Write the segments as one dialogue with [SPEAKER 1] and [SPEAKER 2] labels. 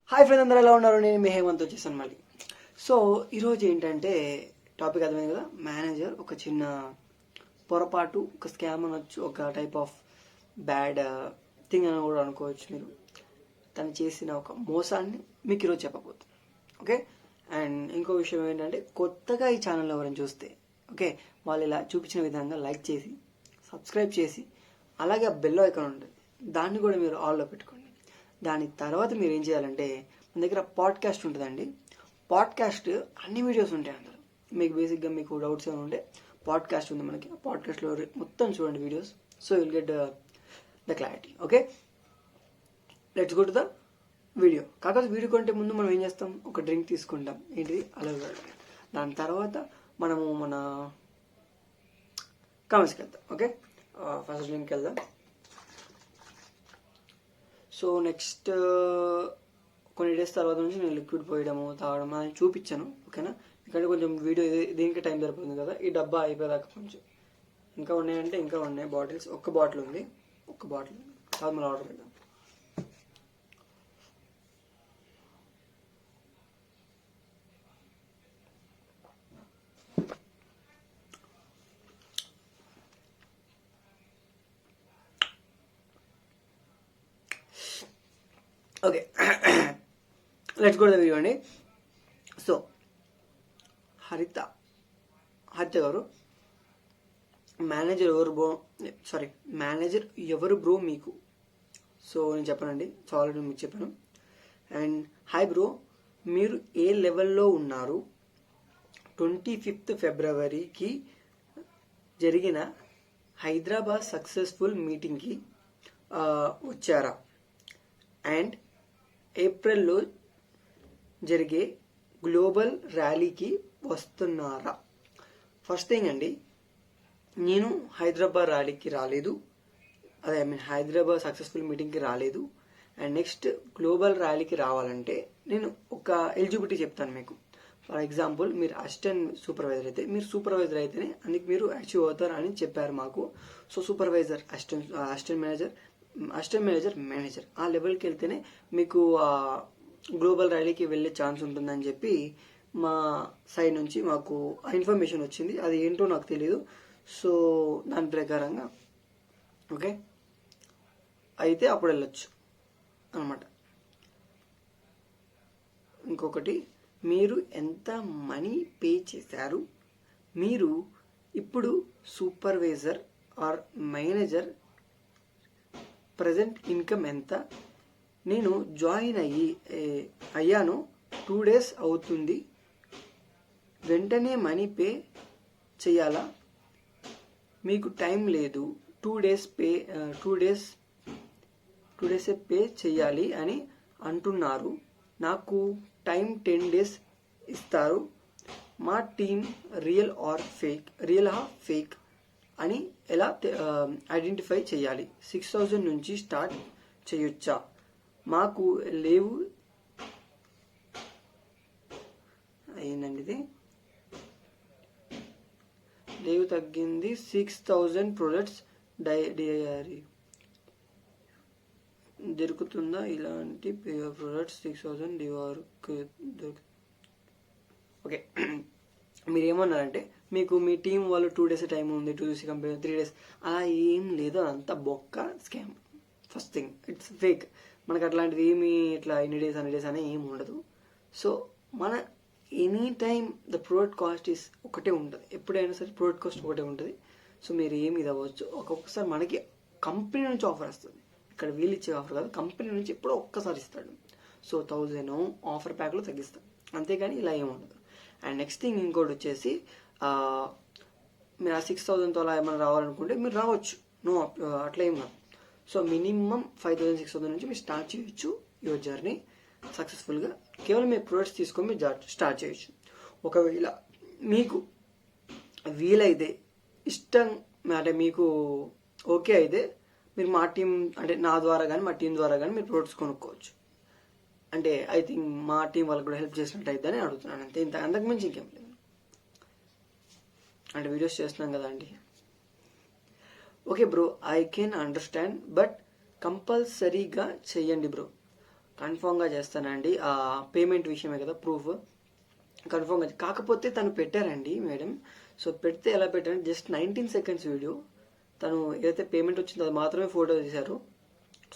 [SPEAKER 1] Hi friends, అందరూ ఎలా ఉన్నారు? నేను మీ హేమంత్ వచ్చేసాను మళ్ళీ. సో ఈరోజు ఏంటంటే టాపిక్ అర్థమైంది కదా. మేనేజర్ ఒక చిన్న పొరపాటు, ఒక స్కామ్ అనొచ్చు, ఒక టైప్ ఆఫ్ బ్యాడ్ థింగ్ అని కూడా అనుకోవచ్చు మీరు. తను చేసిన ఒక మోసాన్ని మీకు ఈరోజు చెప్పబోతుంది. ఓకే. అండ్ ఇంకో విషయం ఏంటంటే, కొత్తగా ఈ ఛానల్ ఎవరైనా చూస్తే ఓకే, వాళ్ళు ఇలా చూపించిన విధంగా లైక్ చేసి సబ్స్క్రైబ్ చేసి అలాగే ఆ బెల్ ఐకాన్ ఉంటుంది, దాన్ని కూడా మీరు ఆల్లో పెట్టుకోండి. దాని తర్వాత మీరు ఏం చేయాలంటే, మన దగ్గర పాడ్కాస్ట్ ఉంటుందండి. పాడ్కాస్ట్ అన్ని వీడియోస్ ఉంటాయి అందులో. మీకు బేసిక్గా మీకు డౌట్స్ ఏమైనా ఉంటే పాడ్కాస్ట్ ఉంది మనకి. ఆ పాడ్కాస్ట్లో మొత్తం చూడండి videos. So will get the clarity. Okay, let's go to the video. కాకపోతే వీడియో కంటే ముందు మనం ఏం చేస్తాం, ఒక డ్రింక్ తీసుకుంటాం. ఏంటిది? అలవేరా. దాని తర్వాత మనము మన కామెంట్స్కి వెళ్తాం. ఓకే, ఫస్ట్ డ్రింక్కి వెళ్దాం. సో నెక్స్ట్ కొన్ని డేస్ తర్వాత నుంచి నేను లిక్విడ్ పోయడము తాగడం అని చూపించాను. ఓకేనా? ఎందుకంటే కొంచెం వీడియో దీనికి టైం సరిపోతుంది కదా. ఈ డబ్బా అయిపోయేదాకా కొంచెం ఇంకా ఉన్నాయంటే ఇంకా ఉన్నాయి బాటిల్స్. ఒక్క బాటిల్ ఉంది, ఒక్క బాటిల్ కాదు, మళ్ళీ ఆర్డర్ పెడదాం. Okay, let's go to the video అండి. సో హరిత గారు, మేనేజర్ ఎవరు బ్రో మీకు? సో నేను చెప్పానండి, ఆల్రెడీ మీకు చెప్పాను. అండ్ హాయ్ బ్రో, మీరు ఏ లెవెల్లో ఉన్నారు? 25th ఫిబ్రవరికి జరిగిన హైదరాబాద్ సక్సెస్ఫుల్ మీటింగ్కి వచ్చారా? అండ్ ఏప్రిల్లో జరిగే గ్లోబల్ ర్యాలీకి వస్తున్నారా? ఫస్ట్ థింగ్ అండి, నేను హైదరాబాద్ ర్యాలీకి రాలేదు. హైదరాబాద్ సక్సెస్ఫుల్ మీటింగ్కి రాలేదు. అండ్ నెక్స్ట్ గ్లోబల్ ర్యాలీకి రావాలంటే నేను ఒక ఎలిజిబిలిటీ చెప్తాను మీకు. ఫర్ ఎగ్జాంపుల్, మీరు అసిస్టెంట్ సూపర్వైజర్ అయితే, మీరు సూపర్వైజర్ అయితేనే అందుకు మీరు అచీవ్ అవుతారు అని చెప్పారు మాకు. సో సూపర్వైజర్, అసిస్టెంట్ మేనేజర్ ఆ లెవెల్కి వెళ్తేనే మీకు గ్లోబల్ ర్యాలీకి వెళ్ళే ఛాన్స్ ఉంటుందని చెప్పి మా సైడ్ నుంచి మాకు ఇన్ఫర్మేషన్ వచ్చింది. అది ఏంటో నాకు తెలియదు. సో దాని ప్రకారంగా ఓకే అయితే అప్పుడు వెళ్ళొచ్చు అనమాట. ఇంకొకటి, మీరు ఎంత మనీ పే చేశారు? మీరు ఇప్పుడు supervisor R manager, present income ఎంత? నేను జాయిన్ అయ్యాను 2 days అవుతుంది, వెంటనే మనీ పే చేయాలా? మీకు టైం లేదు, 2 days పే చేయాలి అని అంటున్నారు. నాకు టైం 10 days ఇస్తారు. మా టీం రియల్ ఆర్ ఫేక్ అని ఎలా ఐడెంటిఫై చేయాలి? 6,000 నుంచి స్టార్ట్ చేయొచ్చా? మాకు లేవు అయిందండి, ఇది లేవు తగ్గింది. 6,000 ప్రొడక్ట్స్ డైరీ దొరుకుతుందా? ఇలాంటి ప్రొడక్ట్స్ 6,000 వరకు ఓకే. మీరు ఏమన్నారంటే, మీకు మీ టీం వాళ్ళు 2 days టైం ఉంది, 2 days కంపెనీ 3 days, అలా ఏం లేదు. అదంతా బొక్క, scam. First thing, it's fake. మనకు అట్లాంటిది ఏమి ఇట్లా ఎన్ని డేస్ అని ఏమి ఉండదు. సో మన any time the product cost is ఒకటే ఉంటుంది. ఎప్పుడైనా సరే ప్రోడక్ట్ కాస్ట్ ఒకటే ఉంటుంది. సో మీరు ఏమి ఇది అవ్వచ్చు. ఒక్కొక్కసారి మనకి కంపెనీ నుంచి ఆఫర్ వస్తుంది. ఇక్కడ వీళ్ళు ఇచ్చే ఆఫర్ కాదు, కంపెనీ నుంచి ఎప్పుడో ఒక్కసారి ఇస్తాడు. సో 1,000 ఆఫర్ ప్యాక్లో తగ్గిస్తాడు, అంతేగాని ఇలా ఏమి ఉండదు. అండ్ నెక్స్ట్ థింగ్ ఇంకోటి వచ్చేసి, మీరు ఆ 6,000తో అలా ఏమైనా రావాలనుకుంటే మీరు రావచ్చు. అట్లా ఏం కాదు. సో మినిమం 5,000 6,000 నుంచి మీరు స్టార్ట్ చేయొచ్చు యువర్ జర్నీ సక్సెస్ఫుల్గా. కేవలం మీరు ప్రొడక్ట్స్ తీసుకొని మీరు స్టార్ట్ చేయొచ్చు. ఒకవేళ మీకు వీలైతే, ఇష్టం అంటే మీకు ఓకే అయితే, మీరు మా టీం అంటే నా ద్వారా కానీ మా టీం ద్వారా కానీ మీరు ప్రొడక్ట్స్ కొనుక్కోవచ్చు. అంటే ఐ థింక్ మా టీం వాళ్ళకి కూడా హెల్ప్ చేసినట్టు అయిద్దని అడుగుతున్నాను అంతే. అంతకు మించి ఇంకేం లేదు. అంటే వీడియోస్ చేస్తున్నాం కదా అండి. Okay bro, I can understand, but కంపల్సరీగా చెయ్యండి బ్రో. కన్ఫామ్గా చేస్తానండి. ఆ పేమెంట్ విషయమే కదా ప్రూఫ్, కన్ఫామ్గా. కాకపోతే తను పెట్టారండి మేడం. సో పెడితే ఎలా పెట్టారంటే జస్ట్ 19 సెకండ్స్ వీడియో, తను ఏదైతే పేమెంట్ వచ్చిందో అది మాత్రమే ఫోటో తీశారు.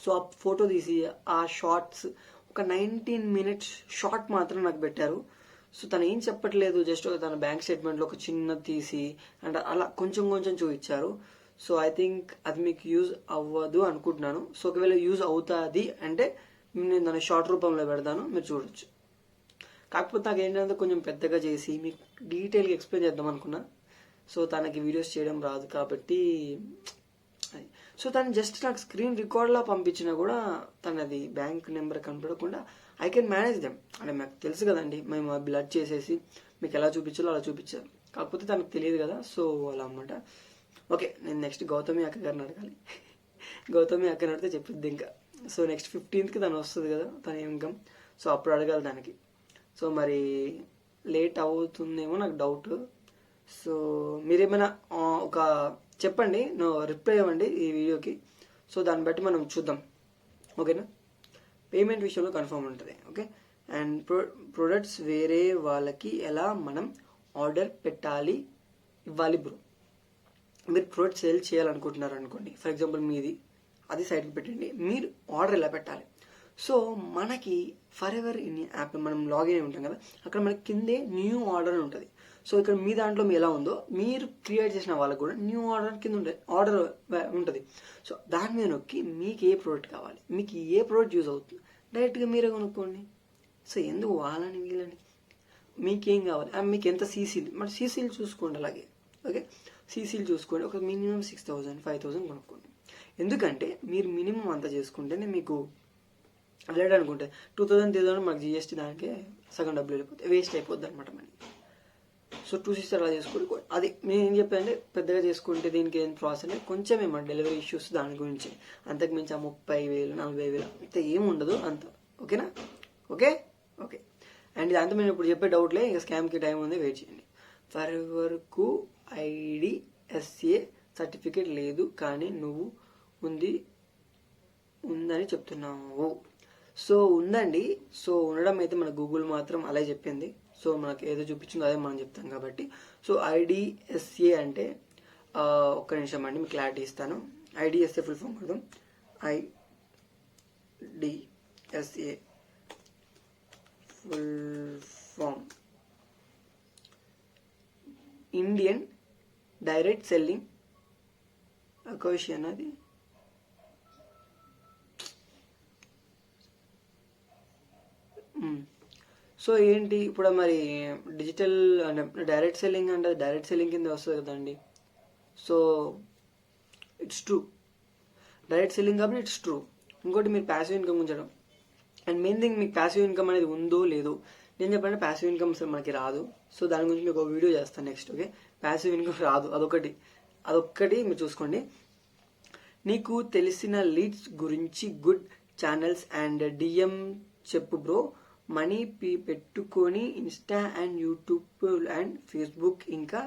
[SPEAKER 1] సో ఆ ఫోటో తీసి ఆ షార్ట్స్ ఒక 19 మినిట్స్ షార్ట్ మాత్రం నాకు పెట్టారు. సో తను ఏం చెప్పట్లేదు, జస్ట్ తన బ్యాంక్ స్టేట్మెంట్లో ఒక చిన్నది తీసి అంటే అలా కొంచెం కొంచెం చూపించారు. సో ఐ థింక్ అది మీకు యూజ్ అవ్వదు అనుకుంటున్నాను. సో ఒకవేళ యూజ్ అవుతుంది అంటే నేను దాన్ని షార్ట్ రూపంలో పెడతాను, మీరు చూడొచ్చు. కాకపోతే నాకు ఏంటంటే కొంచెం పెద్దగా చేసి మీకు డీటెయిల్గా ఎక్స్ప్లెయిన్ చేద్దాం అనుకున్నా. సో తనకి వీడియోస్ చేయడం రాదు కాబట్టి, సో తను జస్ట్ నాకు స్క్రీన్ రికార్డ్లా పంపించినా కూడా తనది బ్యాంక్ నెంబర్ కనపడకుండా ఐ కెన్ మేనేజ్ దెమ్. అంటే నాకు తెలుసు కదండి, మేము బ్లడ్ చేసేసి మీకు ఎలా చూపించాలో అలా చూపించారు. కాకపోతే తనకు తెలియదు కదా, సో అలా అన్నమాట. ఓకే, నేను నెక్స్ట్ గౌతమి అక్క గారిని అడగాలి. గౌతమి అక్కని అడిగితే చెప్పిద్ది ఇంకా. సో నెక్స్ట్ 15th తను వస్తుంది కదా తన ఇన్కమ్, సో అప్పుడు అడగాలి దానికి. సో మరి లేట్ అవుతుందేమో నాకు డౌట్. సో మీరేమైనా ఒక చెప్పండి, రిప్లై ఇవ్వండి ఈ వీడియోకి. సో దాన్ని బట్టి మనం చూద్దాం, ఓకేనా. పేమెంట్ విషయంలో కన్ఫర్మ్ ఉంటుంది, ఓకే. అండ్ ప్రొడక్ట్స్ వేరే వాళ్ళకి ఎలా మనం ఆర్డర్ పెట్టాలి, ఇవ్వాలి బ్రో. మీరు ప్రొడక్ట్ సేల్ చేయాలనుకుంటున్నారు అనుకోండి, ఫర్ ఎగ్జాంపుల్ మీది, అది సైడ్కి పెట్టండి. మీరు ఆర్డర్ ఎలా పెట్టాలి? సో మనకి ఫర్ ఎవర్ ఇన్ యాప్ మనం లాగిన్ అయి ఉంటాం కదా, అక్కడ మనకి కిందే న్యూ ఆర్డర్ అని ఉంటుంది. సో ఇక్కడ మీ దాంట్లో మీ ఎలా ఉందో మీరు క్రియేట్ చేసిన వాళ్ళకి కూడా న్యూ ఆర్డర్ కింద ఉంటుంది, ఆర్డర్ ఉంటుంది. సో దాని మీద నొక్కి మీకు ఏ ప్రోడక్ట్ కావాలి, మీకు ఏ ప్రోడక్ట్ యూజ్ అవుతుంది డైరెక్ట్గా మీరే కొనుక్కోండి. సో ఎందుకు వాళ్ళని వీళ్ళని, మీకేం కావాలి, మీకు ఎంత సీసీలు, మరి సీసీలు చూసుకోండి అలాగే, ఓకే. సీసీలు చూసుకోండి, ఒక మినిమం 6,000 5,000 కొనుక్కోండి. ఎందుకంటే మీరు మినిమం అంత చేసుకుంటేనే మీకు వెళ్ళాడు అనుకుంటే 2,000 3,000 మనకు జిఎస్టీ దానికే సగం డబ్బులు వెళ్ళిపోతాయి, వేస్ట్ అయిపోద్ది అనమాట మనీ. సో 260 అలా చేసుకుని అది నేను ఏం చెప్పానంటే పెద్దగా చేసుకుంటే దీనికి ఏం ప్రాసెస్ అంటే కొంచెం ఏమన్నా డెలివరీ ఇష్యూస్ దాని గురించి, అంతకు మించి 30,000 40,000 అంత ఏం ఉండదు అంత, ఓకేనా. Okay okay. అండ్ దాంతో నేను ఇప్పుడు చెప్పే డౌట్లే, ఇంకా స్కామ్కి టైం ఉంది, వెయిట్ చేయండి. ఫర్ వరకు IDSA సర్టిఫికేట్ లేదు కానీ నువ్వు ఉందని చెప్తున్నావు. సో ఉందండి. సో ఉండడం అయితే మన గూగుల్ మాత్రం అలా చెప్పింది. సో మనకి ఏదో చూపించిందో అదే మనం చెప్తాం కాబట్టి. సో IDSA అంటే ఒక్క నిమిషం అండి మీకు క్లారిటీ ఇస్తాను. IDSA ఫుల్ ఫామ్ కొడదాం. IDSA full form Indian direct selling association. అది సో ఏంటి ఇప్పుడు మరి డిజిటల్ అంటే డైరెక్ట్ సెల్లింగ్ అంటే డైరెక్ట్ సెల్లింగ్ కింద వస్తుంది కదండి. So it's true, direct selling కాబట్టి ఇట్స్ ట్రూ. ఇంకోటి మీరు ప్యాసివ్ ఇన్కమ్ ఉంచడం, అండ్ మెయిన్ థింగ్ మీకు ప్యాసివ్ ఇన్కమ్ అనేది ఉందో లేదో. నేను చెప్పాలంటే ప్యాసివ్ ఇన్కమ్ అసలు మనకి రాదు. సో దాని గురించి మీకు ఒక వీడియో చేస్తాను నెక్స్ట్, ఓకే. ప్యాసివ్ ఇన్కమ్ రాదు, అదొక్కటి మీరు చూసుకోండి. నీకు తెలిసిన లీడ్స్ గురించి గుడ్ ఛానల్స్ అండ్ DM చెప్పు బ్రో. మనీ పెట్టుకొని Insta and YouTube and Facebook ఇంకా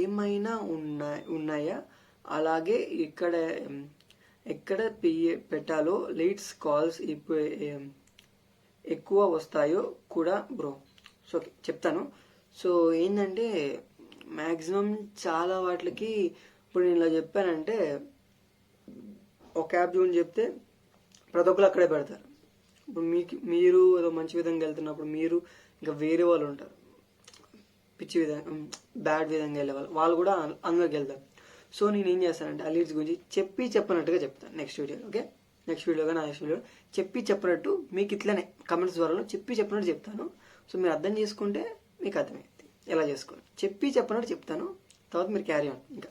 [SPEAKER 1] ఏమైనా ఉన్నాయా? అలాగే ఎక్కడ పెట్టాలో లీడ్స్ కాల్స్ ఎక్కువ వస్తాయో కూడా బ్రో. సో చెప్తాను. సో ఏంటంటే మ్యాక్సిమం చాలా వాటికి ఇప్పుడు నేను ఇలా చెప్పానంటే ఒక యాప్ చూని చెప్తే ప్రతి ఒక్కరు అక్కడే పెడతారు. ఇప్పుడు మీరు ఏదో మంచి విధంగా వెళ్తున్నప్పుడు మీరు ఇంకా వేరే వాళ్ళు ఉంటారు పిచ్చి విధంగా బ్యాడ్ విధంగా వెళ్ళే వాళ్ళు కూడా అందులోకి వెళ్తారు. సో నేను ఏం చేస్తానంటే ఆ లీడ్స్ గురించి చెప్పనట్టుగా చెప్తాను నెక్స్ట్ వీడియో, ఓకే. నెక్స్ట్ వీడియోగా నెక్స్ట్ వీడియో చెప్పినట్టు మీకు ఇట్లనే కమెంట్స్ ద్వారా చెప్పినట్టు చెప్తాను. సో మీరు అర్థం చేసుకుంటే మీకు అర్థమైంది ఎలా చేసుకోండి. చెప్పినట్టు చెప్తాను, తర్వాత మీరు క్యారీ ఆన్. ఇంకా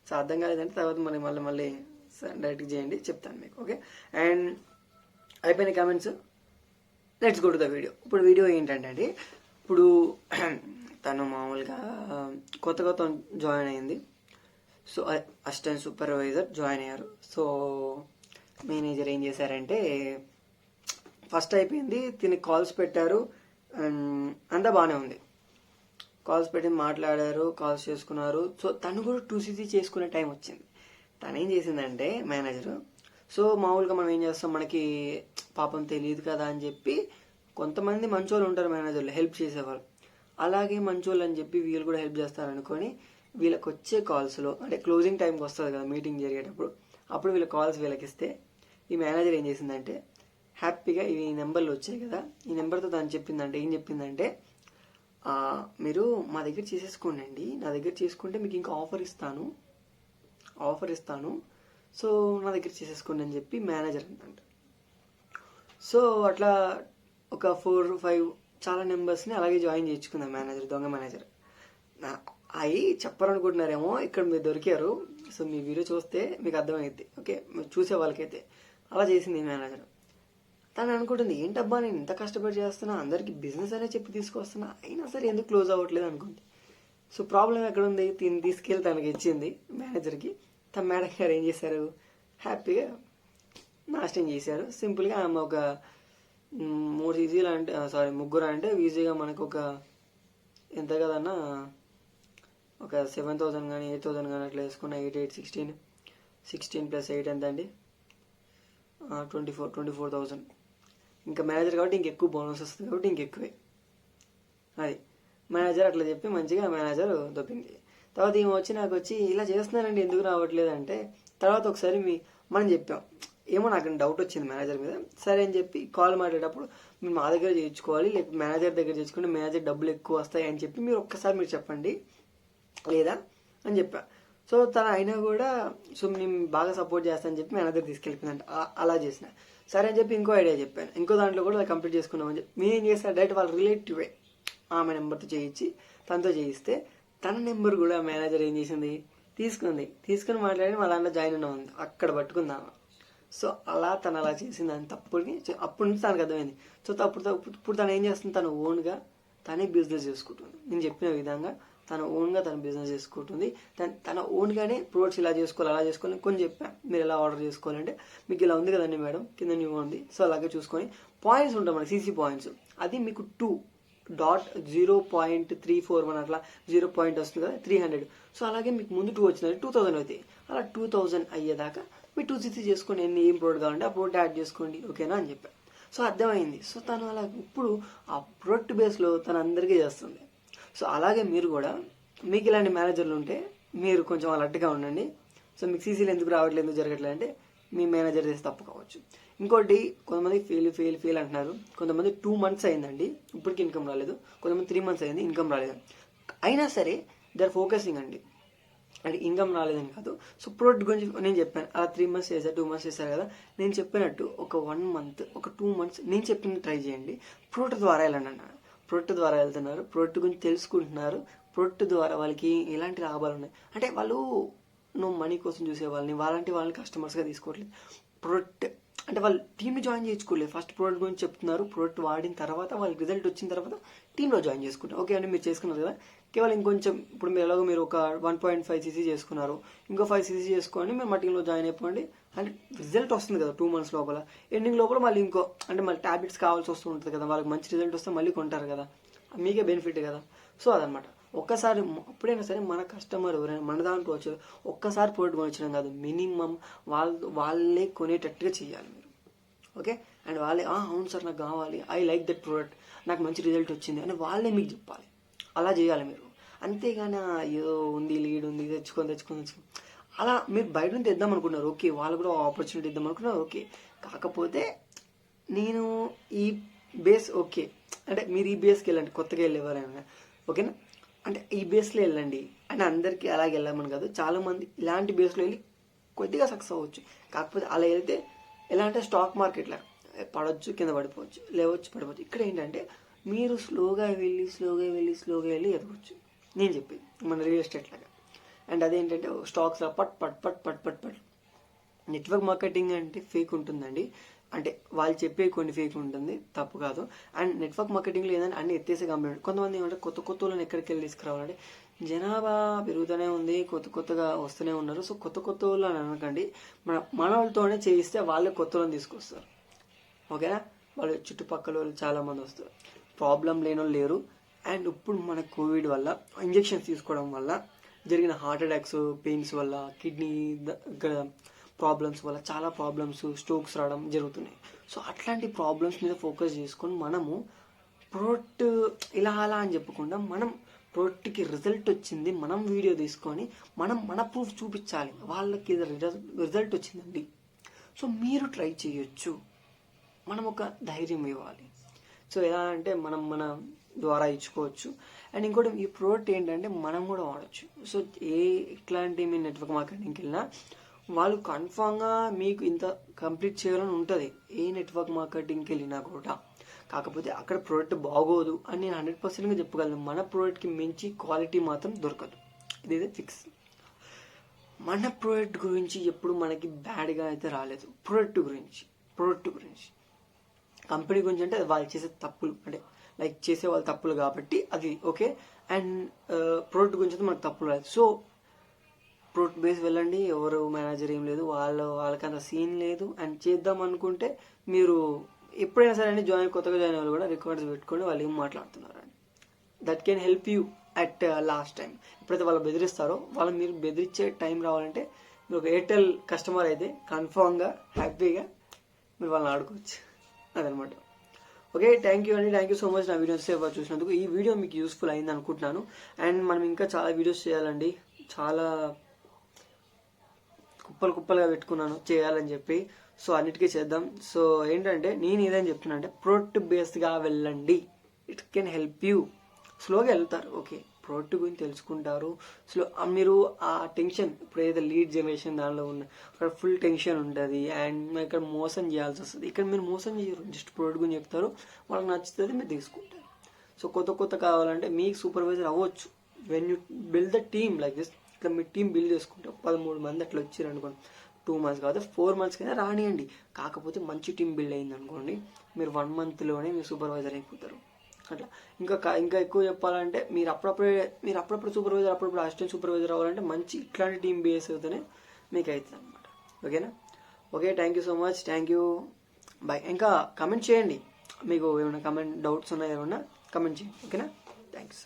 [SPEAKER 1] సో అర్థం కాలేదంటే తర్వాత మళ్ళీ డైరెక్ట్గా చేయండి, చెప్తాను మీకు, ఓకే. అండ్ అయిపోయిన comments, let's go to the video. ఇప్పుడు వీడియో ఏంటంటే అండి, ఇప్పుడు తను మామూలుగా కొత్త జాయిన్ అయింది. సో అసిస్టెంట్ సూపర్వైజర్ జాయిన్ అయ్యారు. సో మేనేజర్ ఏం చేశారంటే ఫస్ట్ అయిపోయింది, తిని కాల్స్ పెట్టారు, అంతా బాగానే ఉంది. కాల్స్ పెట్టి మాట్లాడారు, కాల్స్ చేసుకున్నారు. సో తను కూడా 2CC చేసుకునే టైం వచ్చింది. తను ఏం చేసిందంటే మేనేజరు, సో మామూలుగా మనం ఏం చేస్తాం, మనకి పాపం తెలియదు కదా అని చెప్పి కొంతమంది మంచోళ్ళు ఉంటారు మేనేజర్లు, హెల్ప్ చేసేవాళ్ళు. అలాగే మంచోళ్ళు అని చెప్పి వీళ్ళు కూడా హెల్ప్ చేస్తారనుకొని వీళ్ళకి వచ్చే కాల్స్లో, అంటే క్లోజింగ్ టైంకి వస్తుంది కదా మీటింగ్ జరిగేటప్పుడు, అప్పుడు వీళ్ళ కాల్స్ వీళ్ళకి ఇస్తే ఈ మేనేజర్ ఏం చేసిందంటే హ్యాపీగా ఈ నెంబర్లు వచ్చాయి కదా, ఈ నెంబర్తో తను చెప్పిందంటే ఏం చెప్పిందంటే, మీరు మా దగ్గర చేసేసుకోండి, నా దగ్గర చేసుకుంటే మీకు ఇంకా ఆఫర్ ఇస్తాను, సో నా దగ్గర చేసేసుకోండి అని చెప్పి మేనేజర్ అందంట. సో అట్లా ఒక 4-5 చాలా నెంబర్స్ని అలాగే జాయిన్ చేయించుకుందాం మేనేజర్, దొంగ మేనేజర్. అవి చెప్పాలనుకుంటున్నారేమో, ఇక్కడ మీరు దొరికారు. సో మీ వీడియో చూస్తే మీకు అర్థమైంది, ఓకే, మీరు చూసే వాళ్ళకైతే. అలా చేసింది మేనేజర్. తను అనుకుంటుంది, ఏంటబ్బా నేను ఇంత కష్టపడి చేస్తున్నా, అందరికి బిజినెస్ అనే చెప్పి తీసుకొస్తున్నా, అయినా సరే ఎందుకు క్లోజ్ అవ్వట్లేదు అనుకుంది. సో ప్రాబ్లం ఎక్కడ ఉంది, దీన్ని తీసుకెళ్ళి తనకి ఇచ్చింది మేనేజర్కి. తన మేడం గారు ఏం చేశారు, హ్యాపీగా నాశనం చేశారు. సింపుల్గా ఆమె ఒక 3 ఈజీలు అంటే ముగ్గురు అంటే ఈజీగా మనకు ఒక ఎంత కదన్నా ఒక 7,000 కానీ 8,000 కానీ అట్లా వేసుకున్న 8, 8, 16 + 8 ఎంత అండి, 24,000. ఇంకా మేనేజర్ కాబట్టి ఇంకెక్కువ బోనస్ వస్తుంది కాబట్టి ఇంకెక్కువే. అది మేనేజర్ అట్లా చెప్పి మంచిగా మేనేజర్ దొబ్బింది. తర్వాత ఏమో వచ్చి నాకు వచ్చి ఇలా చేస్తున్నానండి ఎందుకు రావట్లేదు అంటే, తర్వాత ఒకసారి మనం చెప్పాం, ఏమో నాకు డౌట్ వచ్చింది మేనేజర్ మీద. సరే అని చెప్పి కాల్ మాట్లాడేటప్పుడు మీరు మా దగ్గర చేయించుకోవాలి, లేకపోతే మేనేజర్ దగ్గర చేయించుకుంటే మేనేజర్ డబ్బులు ఎక్కువ వస్తాయి అని చెప్పి మీరు ఒక్కసారి చెప్పండి లేదా అని చెప్పా. సో తను అయినా కూడా సో నేను బాగా సపోర్ట్ చేస్తానని చెప్పి మేనేజర్ తీసుకెళ్ళిపోయిందంట. అలా చేసిన. సరే అని చెప్పి ఇంకో ఐడియా చెప్పాను, ఇంకో దాంట్లో కూడా అలా కంప్లీట్ చేసుకున్నామని చెప్పి మీరేం చేస్తారు, డైరెక్ట్ వాళ్ళ రిలేటివే ఆమె నెంబర్తో చేయించి తనతో చేయిస్తే తన నెంబర్ కూడా మేనేజర్ ఏం చేసింది, తీసుకుని మాట్లాడి మా దాంట్లో జాయిన్ ఉన్నాం, అక్కడ పట్టుకుందామా. సో అలా తను అలా చేసింది అని అప్పటి నుంచి తనకు అర్థమైంది. సో ఇప్పుడు తను ఏం చేస్తుంది, తను ఓన్గా తనే బిజినెస్ చేసుకుంటుంది. నేను చెప్పిన విధంగా తన ఓన్గా తన బిజినెస్ చేసుకుంటుంది. తన ఓన్గానే ప్రొడక్ట్స్ ఇలా చేసుకోవాలి అలా చేసుకోవాలి కొన్ని చెప్పాను. మీరు ఎలా ఆర్డర్ చేసుకోవాలంటే మీకు ఇలా ఉంది కదండి మేడం, కింద న్యూ ఉంది, సో అలాగే చూసుకొని పాయింట్స్ ఉంటాయి మనకి, CC పాయింట్స్. అది మీకు 2.0.341 అట్లా 0 పాయింట్ వస్తుంది కదా, 300. సో అలాగే మీకు ముందు 2 వచ్చింది, 2,000 అవుతాయి. అలా 2,000 అయ్యేదాకా మీరు 2CC చేసుకోండి, ఏం ప్రోడక్ట్ కావాలంటే ఆ ప్రోడక్ట్ యాడ్ చేసుకోండి, ఓకేనా అని చెప్పాను. సో అర్థమైంది. సో తను అలా ఇప్పుడు ఆ ప్రోడక్ట్ బేస్లో తను అందరికీ చేస్తుంది. సో అలాగే మీరు కూడా మీకు ఇలాంటి మేనేజర్లు ఉంటే మీరు కొంచెం అలర్ట్గా ఉండండి. సో మీకు CCలు ఎందుకు రావట్లేదు, ఎందుకు జరగట్లేదు అంటే మీ మేనేజర్ చేసి తప్పు కావచ్చు. ఇంకోటి, కొంతమంది ఫెయిల్ అంటున్నారు. కొంతమంది 2 months అయిందండి, ఇప్పటికి ఇన్కమ్ రాలేదు. కొంతమంది 3 months అయింది, ఇన్కమ్ రాలేదు. అయినా సరే దే ఆర్ ఫోకసింగ్ అండి, అంటే ఇన్కమ్ రాలేదని కాదు. సో ప్రోడక్ట్ గురించి నేను చెప్పాను, అలా 3 months చేశారు, 2 months చేశారు కదా. నేను చెప్పినట్టు ఒక 1 month, ఒక 2 months నేను చెప్పింది ట్రై చేయండి. ప్రోడక్ట్ ద్వారా వెళ్ళండి అన్న, ప్రోడక్ట్ ద్వారా వెళ్తున్నారు, ప్రోడక్ట్ గురించి తెలుసుకుంటున్నారు, ప్రోడక్ట్ ద్వారా వాళ్ళకి ఎలాంటి లాభాలు ఉన్నాయి అంటే వాళ్ళు నువ్వు మనీ కోసం చూసే వాళ్ళని కస్టమర్స్గా తీసుకోవట్లేదు. ప్రోడక్ట్ అంటే వాళ్ళు టీమ్ని జాయిన్ చేసుకోలేదు, ఫస్ట్ ప్రోడక్ట్ గురించి చెప్తున్నారు, ప్రోడక్ట్ వాడిన తర్వాత వాళ్ళకి రిజల్ట్ వచ్చిన తర్వాత టీంలో జాయిన్ చేసుకుంటారు. ఓకే అండి, మీరు చేసుకున్నారు కదా, కేవలం ఇంకొంచెం ఇప్పుడు మీరు ఎలాగో మీరు ఒక 1.5 cc చేసుకున్నారు, ఇంకో 5 cc చేసుకొని మీరు మా టీంలో జాయిన్ అయిపోండి అంటే రిజల్ట్ వస్తుంది కదా 2 months లోపల. ఎండింగ్ లోపల మళ్ళీ ఇంకో అంటే మళ్ళీ టాబ్లెట్స్ కావాల్సి వస్తూ ఉంటుంది కదా, వాళ్ళకి మంచి రిజల్ట్ వస్తే మళ్ళీ కొంటారు కదా, మీకే బెనిఫిట్ కదా. సో అదనమాట. ఒక్కసారి ఎప్పుడైనా సరే మన కస్టమర్ ఎవరైనా మన దాంట్లో వచ్చారు, ఒక్కసారి ప్రోడక్ట్ కొనిచ్చడం కాదు, మినిమం వాళ్ళే కొనేటట్టుగా చేయాలి మీరు, ఓకే. అండ్ వాళ్ళే అవును సార్ నాకు కావాలి, ఐ లైక్ దట్ ప్రోడక్ట్, నాకు మంచి రిజల్ట్ వచ్చింది అని వాళ్ళే మీకు చెప్పాలి. అలా చేయాలి మీరు. అంతేగాని ఏదో ఉంది లీడ్ ఉంది తెచ్చుకొని అలా మీరు బయట నుంచి తెద్దాం అనుకున్నారు, ఓకే, వాళ్ళు కూడా ఆపర్చునిటీ ఇద్దాం అనుకున్నారు, ఓకే. కాకపోతే నేను ఈ బేస్ ఓకే అంటే మీరు ఈ బేస్కి వెళ్ళండి, కొత్తగా వెళ్ళేవారైనా ఓకేనా, అంటే ఈ బేస్లో వెళ్ళండి అని అందరికీ అలాగే వెళ్ళామని కాదు. చాలామంది ఇలాంటి బేస్లో వెళ్ళి కొద్దిగా సక్సెస్ అవ్వచ్చు. కాకపోతే అలా వెళ్తే ఎలా అంటే స్టాక్ మార్కెట్లో పడవచ్చు, కింద పడిపోవచ్చు, లేవచ్చు, పడిపోవచ్చు. ఇక్కడ ఏంటంటే మీరు స్లోగా వెళ్ళి ఎదగవచ్చు. నేను చెప్పేది మన రియల్ ఎస్టేట్ లాగా. అండ్ అదేంటంటే స్టాక్స్లో పట్ నెట్వర్క్ మార్కెటింగ్ అంటే ఫేక్ ఉంటుందండి, అంటే వాళ్ళు చెప్పే కొన్ని ఫేక్ ఉంటుంది, తప్పు కాదు. అండ్ నెట్వర్క్ మార్కెటింగ్లో ఏంటంటే అన్ని ఎత్తేసే కంపెనీ. కొంతమంది ఏమంటే కొత్త వాళ్ళని ఎక్కడికి వెళ్ళి తీసుకురావాలంటే జనాభా పెరుగుతూనే ఉంది, కొత్తగా వస్తూనే ఉన్నారు. సో కొత్త వాళ్ళు అని అనకండి, మన వాళ్ళతోనే చేయిస్తే వాళ్ళే కొత్త వాళ్ళని తీసుకొస్తారు, ఓకేనా. వాళ్ళు చుట్టుపక్కల వాళ్ళు చాలామంది వస్తారు, ప్రాబ్లం లేని వాళ్ళు లేరు. అండ్ ఇప్పుడు మన కోవిడ్ వల్ల ఇంజెక్షన్స్ తీసుకోవడం వల్ల జరిగిన హార్ట్ అటాక్స్, పెయిన్స్ వల్ల, కిడ్నీ ప్రాబ్లమ్స్ వల్ల చాలా ప్రాబ్లమ్స్, స్ట్రోక్స్ రావడం జరుగుతున్నాయి. సో అట్లాంటి ప్రాబ్లమ్స్ మీద ఫోకస్ చేసుకొని మనము ప్రోడక్ట్ ఇలా అలా అని చెప్పకుండా మనం ప్రోడక్ట్కి రిజల్ట్ వచ్చింది, మనం వీడియో తీసుకొని మనం మన ప్రూఫ్ చూపించాలి, వాళ్ళకి రిజల్ట్ వచ్చిందండి, సో మీరు ట్రై చేయొచ్చు, మనం ఒక ధైర్యం ఇవ్వాలి. సో ఎలా అంటే మనం మన ద్వారా ఇచ్చుకోవచ్చు. అండ్ ఇంకోటి ఈ ప్రోడక్ట్ ఏంటంటే మనం కూడా వాడచ్చు. సో ఎట్లాంటి మీ నెట్వర్క్ మార్కెటింగ్కి వెళ్ళినా వాళ్ళు కన్ఫామ్గా మీకు ఇంత కంప్లీట్ చేయాలని ఉంటుంది ఏ నెట్వర్క్ మార్కెటింగ్కి వెళ్ళినా కూడా. కాకపోతే అక్కడ ప్రోడక్ట్ బాగోదు అని నేను 100%గా చెప్పగలను. మన ప్రోడక్ట్కి మించి క్వాలిటీ మాత్రం దొరకదు, ఇదైతే ఫిక్స్. మన ప్రోడక్ట్ గురించి ఎప్పుడు మనకి బ్యాడ్గా అయితే రాలేదు. ప్రోడక్ట్ గురించి కంపెనీ గురించి అంటే అది వాళ్ళు చేసే తప్పులు, అంటే లైక్ చేసే వాళ్ళు తప్పులు కాబట్టి అది ఓకే. అండ్ ప్రోడక్ట్ గురించి అయితే మనకు తప్పులు రాలేదు. సో ప్రోడక్ట్ బేస్ వెళ్ళండి, ఎవరు మేనేజర్ ఏం లేదు, వాళ్ళకంత సీన్ లేదు. అండ్ చేద్దాం అనుకుంటే మీరు ఎప్పుడైనా సరే అండి కొత్తగా జాయిన్ వాళ్ళు కూడా రికార్డ్స్ పెట్టుకొని వాళ్ళు ఏం మాట్లాడుతున్నారు అని, that can help you at last time. ఎప్పుడైతే వాళ్ళు బెదిరిస్తారో వాళ్ళు మీరు బెదిరించే టైం రావాలంటే మీరు ఒక ఎయిర్టెల్ కస్టమర్ అయితే కన్ఫామ్గా హ్యాపీగా మీరు వాళ్ళని ఆడుకోవచ్చు, అదనమాట. ఓకే, థ్యాంక్ యూ అండి, థ్యాంక్ యూ సో మచ్ నా వీడియోస్ చూసినందుకు. ఈ వీడియో మీకు యూస్ఫుల్ అయింది అనుకుంటున్నాను. అండ్ మనం ఇంకా చాలా వీడియోస్ చేయాలండి, చాలా కుప్పలుగా పెట్టుకున్నాను చేయాలని చెప్పి. సో అన్నిటికీ చేద్దాం. సో ఏంటంటే నేను ఏదైనా చెప్తున్నా అంటే ప్రోడక్ట్ బేస్డ్గా వెళ్ళండి, ఇట్ కెన్ హెల్ప్ యూ. స్లోగా వెళ్తారు, ఓకే, ప్రోడక్ట్ గురించి తెలుసుకుంటారు. మీరు ఆ టెన్షన్, ఇప్పుడు ఏదైతే లీడ్ జనరేషన్ దానిలో ఉన్న అక్కడ ఫుల్ టెన్షన్ ఉంటుంది అండ్ ఇక్కడ మోసం చేయాల్సి వస్తుంది. ఇక్కడ మీరు మోసం చేయరు, జస్ట్ ప్రోడక్ట్ గురించి చెప్తారు, వాళ్ళకి నచ్చుతుంది, మీరు తీసుకుంటారు. సో కొత్త కావాలంటే మీకు సూపర్వైజర్ అవ్వచ్చు. When you build the team like this, ఇట్లా మీ టీం బిల్డ్ చేసుకుంటారు, 13 మంది అట్లా వచ్చారు అనుకోండి, 2 months కాదు 4 months కైనా రానియండి. కాకపోతే మంచి టీం బిల్డ్ అయింది అనుకోండి, మీరు 1 monthలోనే మీరు సూపర్వైజర్ అయిపోతారు. అట్లా ఇంకా ఎక్కువ చెప్పాలంటే మీరు అప్పుడప్పుడు సూపర్వైజర్, అప్పుడప్పుడు అసిస్టెంట్ సూపర్వైజర్ అవ్వాలంటే మంచి ఇట్లాంటి టీం బేస్ అవుతూనే మీకు అవుతుంది అనమాట. ఓకేనా? Okay, thank you so much, thank you, bye. ఇంకా కమెంట్ చేయండి, మీకు ఏమైనా డౌట్స్ ఉన్నాయో ఏమన్నా కమెంట్ చేయండి. ఓకేనా? థ్యాంక్స్.